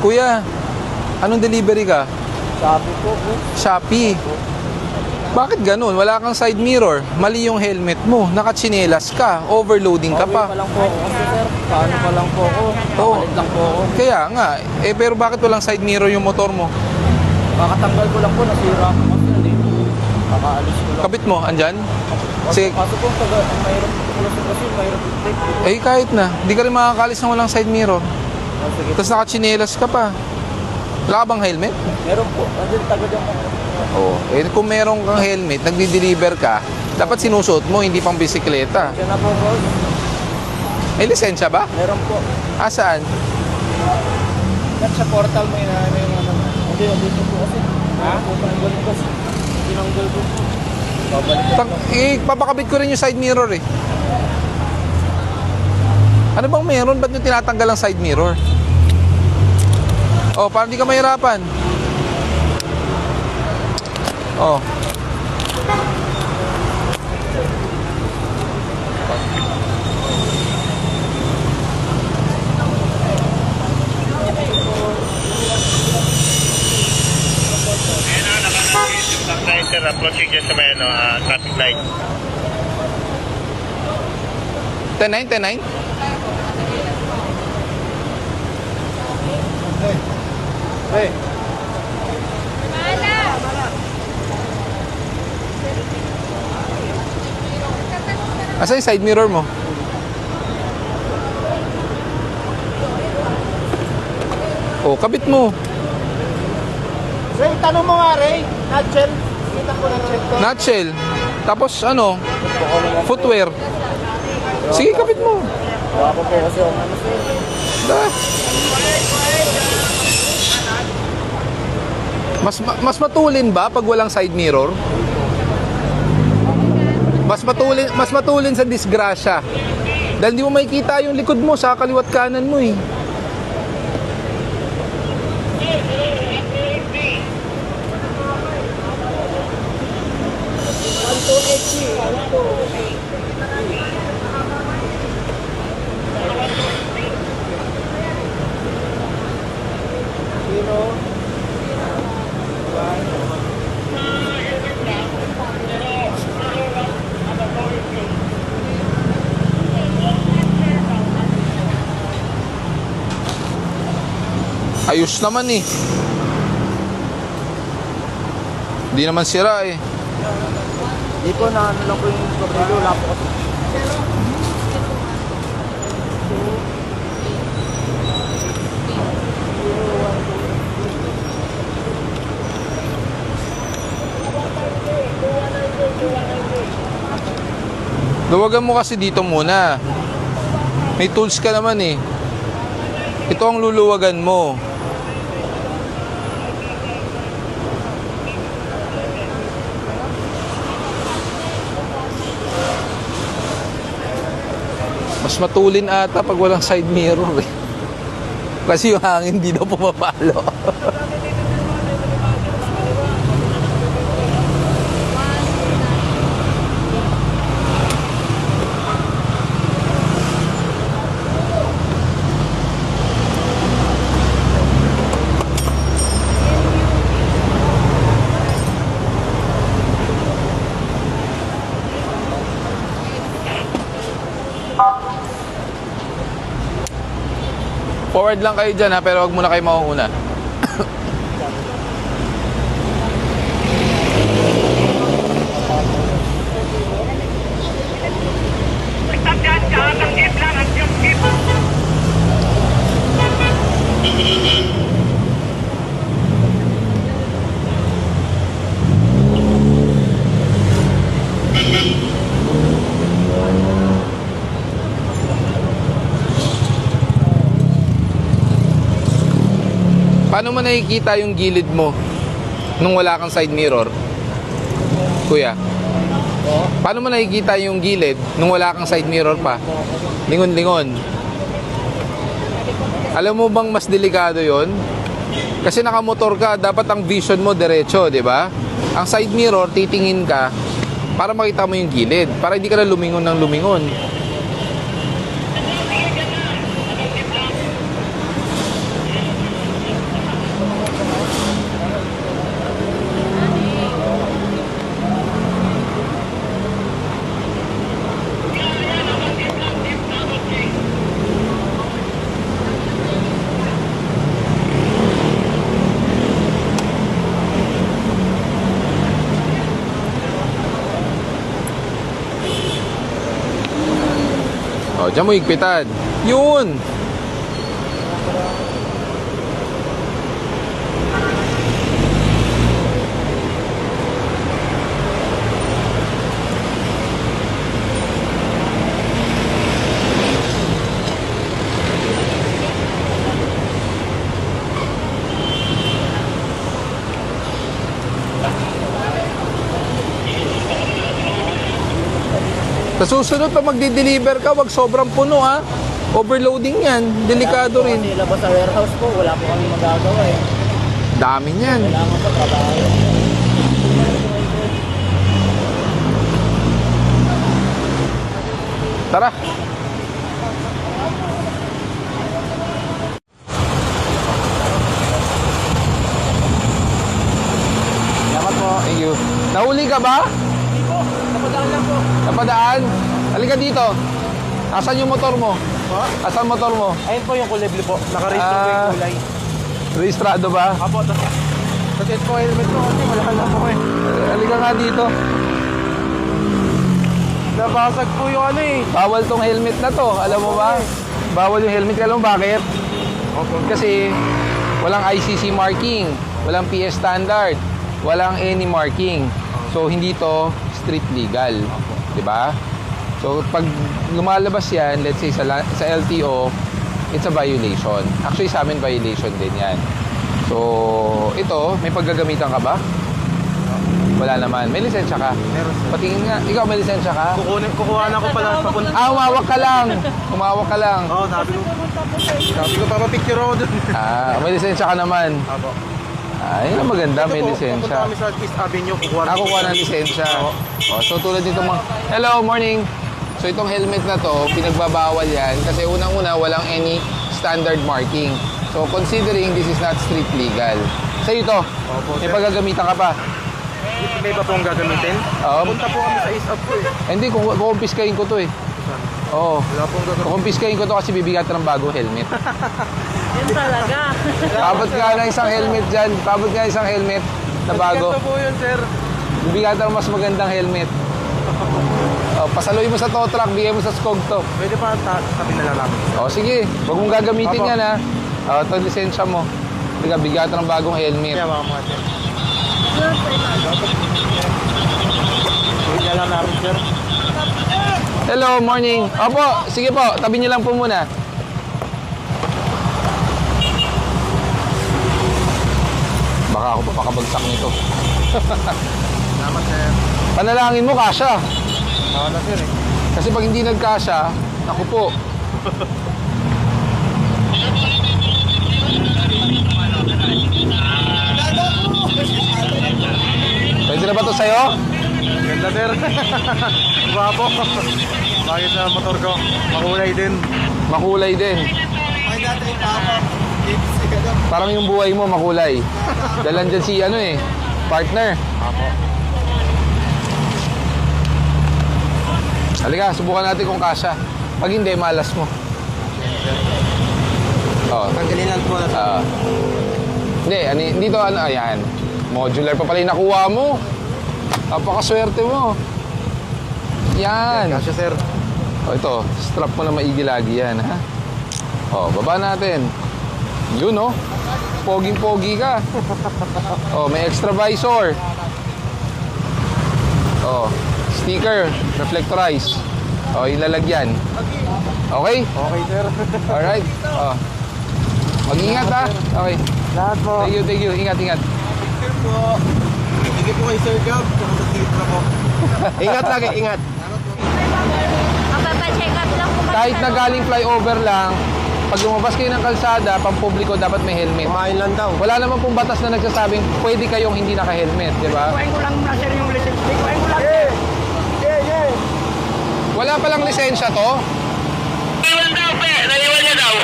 Kuya, anong delivery ka? Sabi po po. Shopee. Bakit ganun? Wala kang side mirror. Mali yung helmet mo. Nakatsinelas ka. Overloading ka Pa pa. lang po ako kasi sir. Paano pa lang po ako. Oo. Nakalit lang po ako. Kaya nga. Pero bakit walang side mirror yung motor mo? Kakatanggal ko lang po. Nasira ako kasi nandito. Kakaalis ko lang. Kabit mo, andyan? Sige. Kaso po, mayroon kasi mayroon take. Kahit na. Hindi ka rin makakalis ng walang side mirror. Sige. Tapos nakatsinelas ka pa. Wala ka bang helmet? Meron po. Andyan tagad yung Oo. Kung meron kang helmet, nagdi-deliver ka, dapat sinusuot mo, hindi pang bisikleta. Diyan na po, boss. May lisensya ba? Meron po. Saan? At sa portal may na yung ano. Hindi, dito po kasi. Ha? Tinanggal ko kasi. Tinanggal ko po. Babalik. Papakabit ko rin yung side mirror eh. Ano bang meron? Ba't nyo tinatanggal ang side mirror? Oh, parang di ka mahirapan. Oh. Sir, approaching dyan sa may traffic light. 10-9, 10-9? Hey. Asa yung side mirror mo? Oh, kabit mo. Ray, tanong mo nga, Ray. Nutshell. Kita ko nutshell ko. Nutshell. Tapos ano? Footwear. Sige, kabit mo. Wala ko po kasi ang ano sir. Da. Mas matulin ba pag walang side mirror? Mas matulin sa disgrasya. Dahil di mo makikita yung likod mo sa kaliwat kanan mo eh. Ayos naman eh. Hindi naman sira eh. Di po na ano lang po yung tornilyo. Wala po kasi. Luwagan mo kasi dito muna. May tools ka naman eh. Ito ang luluwagan mo. Mas matulin ata pag walang side mirror eh. Kasi yung hangin di daw pumapalo. Forward lang kayo dyan ha, pero wag muna kayo mauuna. Paano mo nakikita yung gilid mo nung wala kang side mirror? Kuya? Paano mo nakikita yung gilid nung wala kang side mirror pa? Lingon-lingon. Alam mo bang mas delikado yon? Kasi nakamotor ka, dapat ang vision mo diretso, di ba? Ang side mirror, titingin ka para makita mo yung gilid, para hindi ka na lumingon ng lumingon. O, dyan mo higpitan. Yun! Sa susunod pa magdi-deliver ka, wag sobrang puno ha. Overloading yan, delikado rin. Kasi labas sa warehouse po, wala po kami magagawa eh. Dami niyan. Kailangan po trabaho. Tara. Salamat po. Thank you. Nahuli ka ba? Hindi po, napadaan lang po. Napadaan? Halika dito. Asan yung motor mo? Po? Asan motor mo? Ayun po yung kulibli po. Naka-register po yung kulay. Rehistrado ba? Apo, tapos po helmet po kasi wala lang po eh. Halika nga dito. Nabasag po yung ano eh. Bawal tong helmet na to. Alam mo ba? Bawal yung helmet. Alam mo bakit? Kasi walang ICC marking, walang PS standard, walang any marking. So hindi to street legal. 'Di ba? So pag lumalabas yan, let's say sa LTO, it's a violation. Actually sa amin violation din yan. So ito, may paggagamitan ka ba? Wala naman. May lisensya ka? Meron sir. Patingin nga. Ikaw may lisensya ka? Kukuha na ko pala papunta. Umawak ka lang. Umawak ka lang. Oo, sabi ko papapicture ako dun. May lisensya ka naman. Apo. Yun ang maganda, may Papunta lisensya. kami sa East Avenue, kukuha Ako kuha ng lisensya. So tulad nito mga... Hello, morning. So itong helmet na to, pinagbabawal yan kasi unang-una walang any standard marking. So considering this is not street legal. Sa ito, Opo, may sir. paggagamitan ka pa. May iba pong gagamitin? Punta po kami sa East Up po eh. Hindi, kukumpiskahin ko to eh. Oo. Wala pong gagamitin. Kukumpiskahin ko to kasi bibigatan ng bagong helmet. Yun talaga. Pabot ka ng isang helmet dyan. Pabot ka ng isang helmet na bago. Ganito po yun, sir. Bibigatan ng mas magandang helmet. Pasaluin mo sa tow truck, bigay mo sa skog to. Pwede pa tabi na lang namin. Sige, wag mong gagamitin Opo. yan ha. Ito lisensya mo. Bigatan ng bagong helmet. Kaya mga mga sir. Pwede na lang namin, sir. Hello, morning. Opo, sige po, tabi niyo lang po muna. Baka ako papakabagsak nito. Salamat, sir. Panalangin mo, kasha. Oo na, sir eh. Kasi pag hindi nagkasya, ako po. Pwede na ba to sa'yo? Ganda, sir. Guwapo. Bakit na motor ko? Makulay din. Makulay din. Ay, dati yung papa. Ipsi ka daw. Parang yung buhay mo makulay. Dalan dyan si partner. Apo. Halika, subukan natin kung kasya. Pag hindi, malas mo. Tanggalin lang po. Hindi, dito ayan. Modular pa pala yung nakuha mo. Napakaswerte mo. Yan. Kasya, sir. Ito, strap mo na maigi lagi yan, ha? Baba natin. Yun, Poging-pogi ka. May extra visor. Sticker, reflectorize. Ilalagyan. Okay? Okay, sir. Alright. Mag-ingat, ha? Okay. Lahat po. Thank you. Ingat. Sir po. Sige po kay Sir Gab. Tsaka sa titra po. Ingat lagi, ingat. Mapapacheck up lang kung Kahit na galing flyover lang, pag lumabas kayo ng kalsada, pampubliko, dapat may helmet. Kumain lang daw. Wala namang pong batas na nagsasabing pwede kayong hindi naka-helmet, di ba? Kuhain ko lang na, sir, yung lisensya. Kuhain ko lang. Yeah. Wala palang lisensya to. Naiwan niya daw.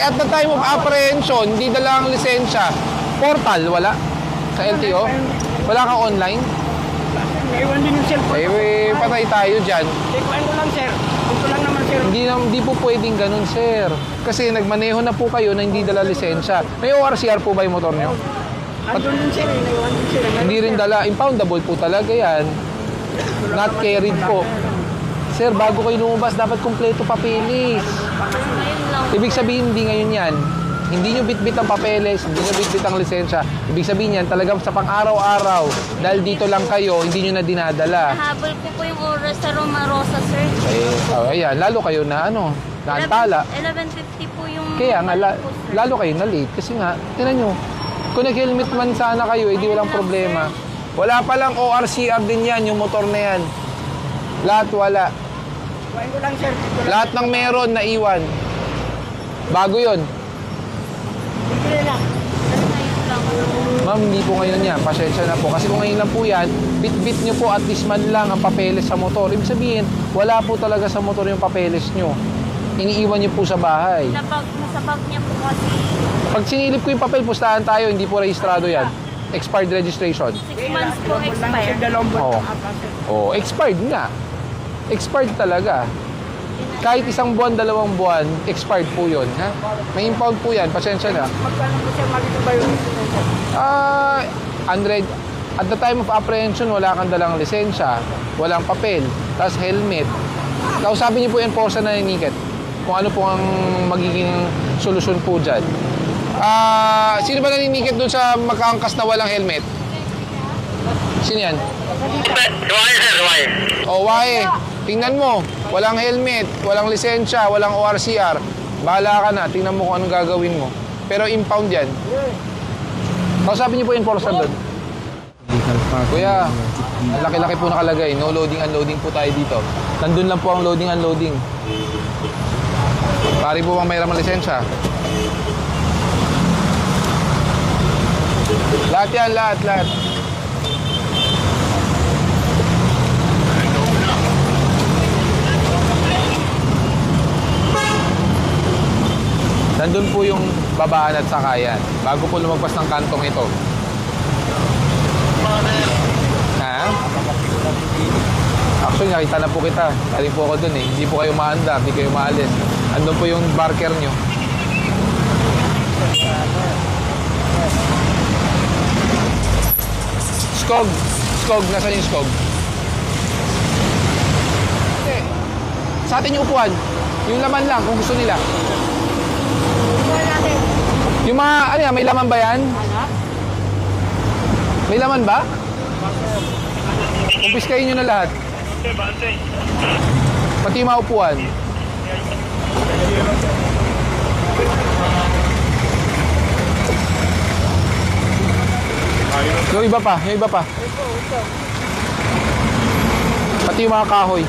At the time of apprehension, hindi dala ang lisensya. Portal, wala. Sa LTO. Wala kang online. Naiwan din yung cellphone. Patay tayo dyan. Kuhain ko lang, sir. Gusto lang naman, sir. Hindi po pwedeng ganun, sir. Kasi nagmaneho na po kayo na hindi dala lisensya. May ORCR po ba yung motor nyo? Andun din, sir. Naiwan din, sir. Hindi rin dala. Impoundable po talaga yan. Not carried po. Sir, bago kayo lumabas, dapat kumpleto papeles. Ngayon lang. Ibig sabihin, hindi ngayon yan. Hindi nyo bitbit ang papeles, hindi nyo bitbit ang lisensya. Ibig sabihin yan, talagang sa pang-araw-araw, dahil dito lang kayo, hindi nyo na dinadala. Nahabol ko po yung oras sa Romarosa, sir. Ayan, lalo kayo na naantala. 11:50 po yung... Kaya nga, po, sir. lalo kayo na late. Kasi nga, tinan nyo, kung nag-helmet man sana kayo, hindi walang problema. Wala palang ORCR din yan, yung motor na yan. Lahat wala. Kuhain ko lang, sir. Lahat ng meron na iwan. Bago yon. Bibili na. Pero ngayon lang. Ma'am, hindi po ngayon yan. Pasensya na po. Kasi kung ngayon lang po yan, bit-bit nyo po at least man lang ang papeles sa motor. Ibig sabihin, wala po talaga sa motor yung papeles nyo. Iniiwan nyo po sa bahay. Nasa bag niya po kasi Pag sinilip ko yung papel, pustahan tayo. Hindi po rehistrado yan. Expired registration. 6 months po expire. Oo. Oh, expired nga. Expired talaga. Kahit 1 buwan, 2 buwan, expired po yun. Ha? May impound po yan. Pasensya na. Magkano po, sir? Magkano ba yung Unread. At the time of apprehension, wala kang dalang lisensya, walang papel, tapos helmet. Kausapin niyo po yung enforcer na niniket kung ano po ang magiging solusyon po dyan. Sino ba naniniket doon sa magkaangkas na walang helmet? Sino yan? Ruwaya, sir, ruwaya. O, wae. Tingnan mo. Walang helmet, walang lisensya, walang ORCR. Bahala ka na. Tingnan mo kung anong gagawin mo. Pero impound yan. Kausapin niyo po yung enforcer doon. Kuya, ang laki-laki po nakalagay. No loading, unloading po tayo dito. Nandun lang po ang loading, unloading. Pari po bang mayroong lisensya? Lahat yan, lahat. Nandun po yung babaan at sakayan. Bago po lumagpas ng kantong ito. Ha? Actually, nakita na po kita. Galing po ako dun eh. Hindi po kayo maandar, hindi kayo maalis. Andun po yung barker nyo. Skog, nasaan yung skog? Okay. Sa atin yung upuan. Yung laman lang, kung gusto nila. Yung mga, ano yan, may laman ba yan? May laman ba? Kumpiskahin nyo na lahat. Pati yung mga upuan. Yung iba pa. Pati yung mga kahoy.